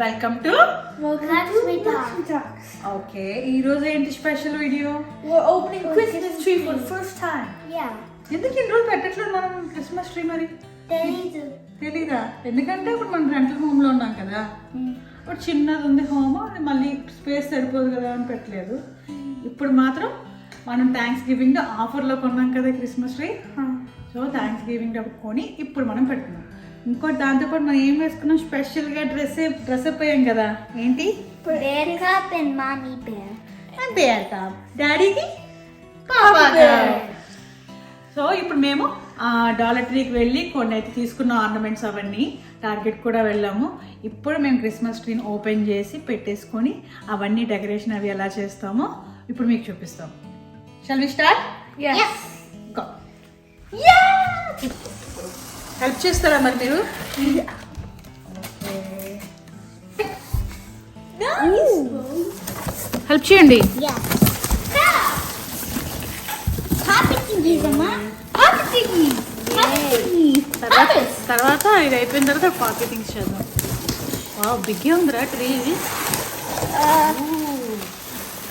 Welcome to Lakshmi talks. Okay ఈ రోజు ఏంటి special video? We're opening Christmas tree for the first time. Yeah. ఎందుకు ఇన్ని రోజులు పెట్టట్లేదు మనం క్రిస్మస్ ట్రీ? మరి తెలీదు. తెలీదా? ఎందుకంటే ఇప్పుడు మనం రెంటల్ హోమ్ లో ఉన్నాం కదా, ఇప్పుడు చిన్నది ఉంది హోమ్, మళ్ళీ స్పేస్ సరిపోదు కదా అని పెట్టలేదు. ఇప్పుడు మాత్రం మనం థ్యాంక్స్ గివింగ్ ఆఫర్లో కొన్నాం కదా Christmas tree. So thanks giving కొని ఇప్పుడు మనం పెట్టుకున్నాం. ఇంకోటి దాంతోపాటు మనం ఏం వేసుకున్నాం, స్పెషల్గా డ్రెస్అప్ అయ్యాం కదా. ఏంటి? Bear cup and mommy bear. Bear cup, డాడీకి పాపా కాప్. సో ఇప్పుడు మేము డాలర్ ట్రీకి వెళ్ళి కొన్ని అయితే తీసుకున్న ఆర్నమెంట్స్ అవన్నీ, టార్గెట్ కూడా వెళ్ళాము. ఇప్పుడు మేము క్రిస్మస్ ట్రీని ఓపెన్ చేసి పెట్టేసుకొని అవన్నీ డెకరేషన్ అవి ఎలా చేస్తామో ఇప్పుడు మీకు చూపిస్తాం. Shall we start? Yes. Go. Help చేస్తారా మరి మీరు? హెల్ప్ చేయండి. Yeah. Happy thingies, Amma. Happy thingies. తర్వాత ఇది అయిపోయిన తర్వాత పాకెటింగ్ చేద్దాం. వావ్, బిగ్గే ఉందిరా ట్రీ ఇది.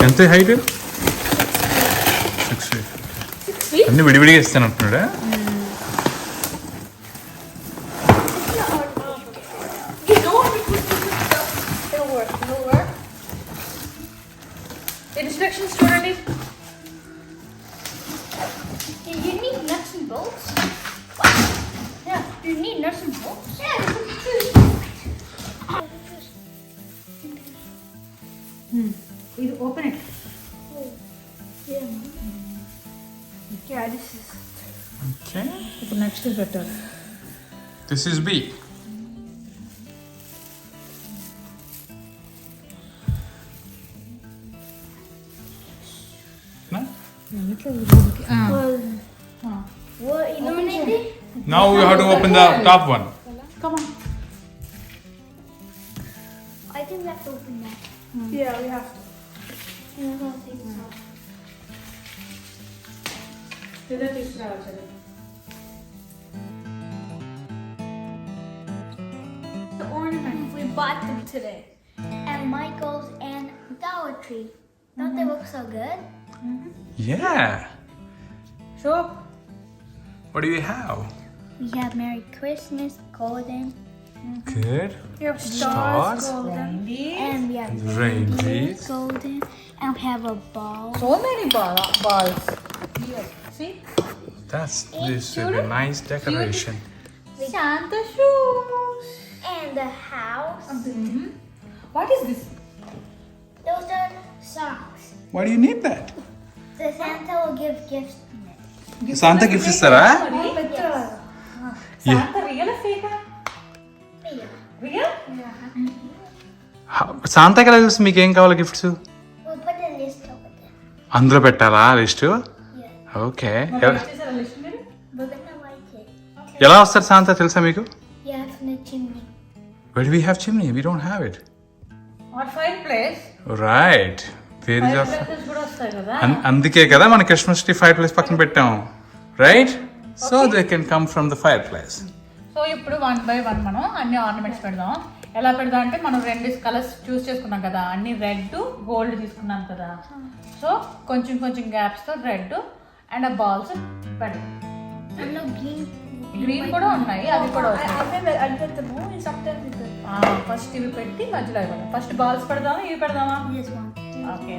ఎంత హైట్? 6 feet. అన్ని విడివిడిగా ఇస్తాను అంటున్నాడా? ఇన్స్ట్రక్షన్స్ చూడండి. You need nuts and bolts? What? Yeah, you need nuts and bolts? Yeah. ఇది open it. Yeah, this is. Okay. ఇప్పుడు నెక్స్ట్ పెట్టాలి. This is B. No? What? You know anything? Now we have to open the top one. Come on. I think we have to open that. Yeah, we have to. And I'm gonna take this off. ఇదే తీసుకురావాలి. The ornaments, we bought them today. And Michael's and Dollar Tree. Don't they look so good? Yeah. Show What do you have? We have Merry Christmas, Golden, Good. We have Stars. stars, golden. and we have Reindeers. Golden, and we have a ball. So many balls. See? This will be nice decoration. Santa shoes. And the house. What is this? Those are socks. Why do you need that? The Santa will give gifts in it. Santa gifts ఇస్తారా? Santa real ఫేకా? Yeah. Real? శాంతాకి ఎలా తెలుసు మీకు ఏం కావాలి gifts? We'll put the list over there. అందులో పెట్టాలా లిస్ట్? Yeah. ఓకే. చేసారా లిస్ట్ మీరు? We're gonna light it. ఎలా వస్తారు శాంతా తెలుసా మీకు? Yeah, from the chimney. Where do we have chimney? We don't have it. Or fire place. Right. Where is fire our... places కూడా వస్తాయి కదా. అందుకే కదా మన క్రిస్మస్ ట్రీ ఫైర్ ప్లేస్ పక్కన పెట్టాం. Right? So they can come from the fire place. So ఇప్పుడు 1 by 1 మనం అన్ని ఆర్నమెంట్స్ పెడదాం. ఎలా పెడదాం అంటే మనం 2 కలర్స్ చూస్ చేసుకున్నాం కదా, అన్ని రెడ్ గోల్డ్ తీసుకున్నాం కదా. సో కొంచెం కొంచెం గ్యాప్స్ తో రెడ్ అండ్ ఆ బాల్స్ పెడదాం. And no green. గ్రీన్ కూడా ఉన్నాయి, అవి కూడా I వస్తాయి. think that I put the movies up there because first ఇవి పెట్టి మధ్యలో ఇవి పెడదాం. ఫస్ట్ బాల్స్ పెడదామా ఇవి పెడదామా? This one. ఓకే.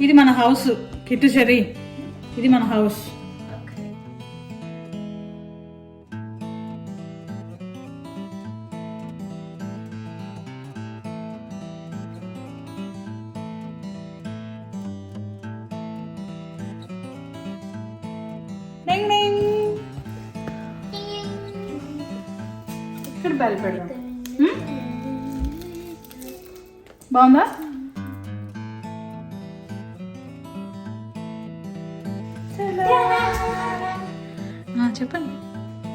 ఇది మన హౌస్ కిట్టు చెర్రీ, ఇది మన హౌస్. ఇక్కడ బెల్ పెడదాం. బాగుందా? చెప్పండి.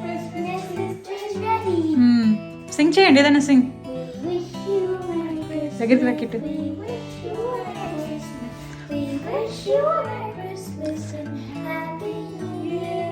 Christmas is ready. సింగ్ చేయండి, ఏదైనా Singh. We wish you a Merry Christmas. దగ్గరికి వెక్కిట్టు. We wish you a Merry Christmas. We wish you a Merry Christmas and Happy New Year.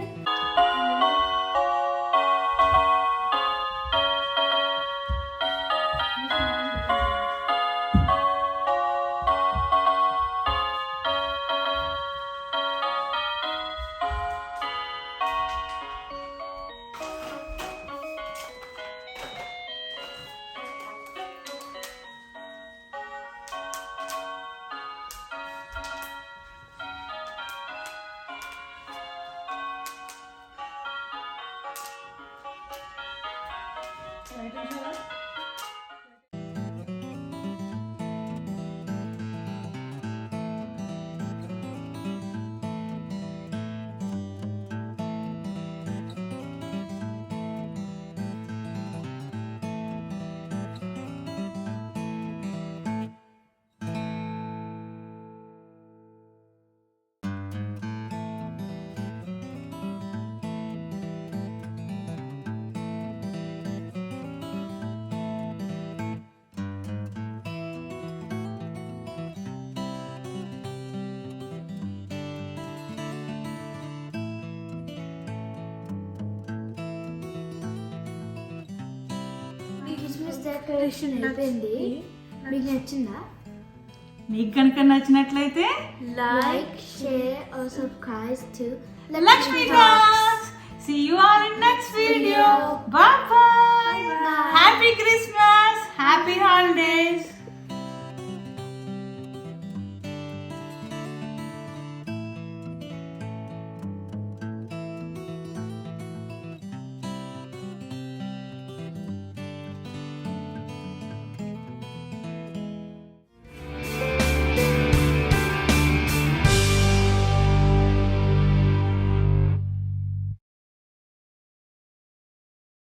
Me Christmas decoration అయిపోయింది. మీకు నచ్చిందా? మీకు కనుక నచ్చినట్లయితే Like, share or subscribe to Lakshmi Talks. See you all in next video. Bye bye. Happy Christmas. Happy holidays.